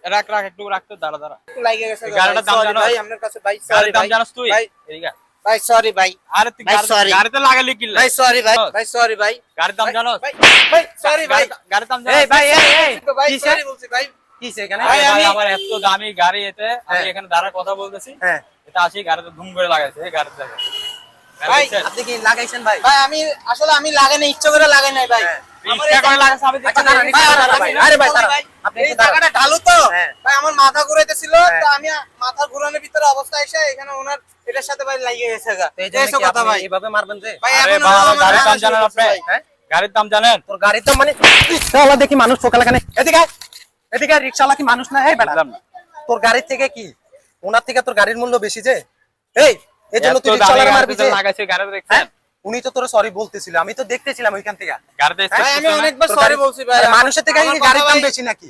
রাখ রাখ একটু রাখতো দাঁড়া দাঁড়া লাগে গেছে গাড়িটার দাম জানো ভাই আপনার কাছে ভাই সরি গাড়ির দাম ভাই জানোস তুই ভাই এদিকে ভাই সরি ভাই আরে তুই ভাই, sorry। গাড়িতে লাগালি কি ভাই সরি ভাই ভাই সরি ভাই গাড়ির দাম জানোস ভাই ভাই সরি ভাই গাড়ির দাম এই জানোস ভাই এই ভাই, কিসে sorry বলছি ভাই কিসে এখানে ভাই আমি আমার এত দামি গাড়ি এতে আমি হ্যাঁ। এখানে দাঁড়া কথা বলতেছি হ্যাঁ এটা আসি গাড়িতে ধুম করে লাগাইছে এই গাড়িতে দেখেন ভাই দেখছেন? আপনি কি লাগাইছেন ভাই ভাই আমি আসলে আমি লাগাই না ইচ্ছা করে লাগাই নাই ভাই হ্যাঁ। আমার ইচ্ছা এই করে লাগাইছে আমি আচ্ছা, দেখছি। দাঁড়ান, ভাই, দাঁড়ান, দাঁড়ান, ভাই। দাঁড়ান, আরে ভাই, দাঁড়ান, দাঁড়ান। ভাই। আপনি এই একটু দাঁড়ান। জায়গাটা ঢালু তো হ্যাঁ। ভাই আমার মাথা ঘুরাইতেছিল হ্যাঁ। তো আমি মাথা ঘুরানোর ভিতরে অবস্থা এসে এখানে ওনার এটার সাথে ভাই লাগিয়ে গেছে গা তো এই জন্য এসব কি কথা আপনি ভাই এইভাবে মারবেন যে ভাই আরে এখন বাবা, আমার গাড়ির দাম মাথা জানেন আপনি? ভাই। হ্যাঁ গাড়ির দাম জানেন তোর গাড়ি তো মানে রিক্সাওয়ালা দেখি মানুষ ঠোকা লাগানে এদিকে আয়। এদিকে আয়, রিক্সাওয়ালা কি মানুষ না এই বেটা বুঝলাম না। তোর গাড়ির থেকে কি ওনার থেকে তোর গাড়ির মূল্য বেশি যে এই এই জন্য এত তুই দামি রিক্সাওয়ালা মারবি গাড়িতে যে লাগাইছে গাড়িতে দেখছেন হ্যাঁ উনি তো তোর সরি বলতেছিল আমি তো দেখতেছিলাম ওইখান থেকে গাড়িতে ভাই আমি স্টেজ অনেকবার তোর সরি গাড়ি- বলছি ভাই আরে মানুষের থেকে আমার কি কথা গাড়ির দাম ভাই- বেশি নাকি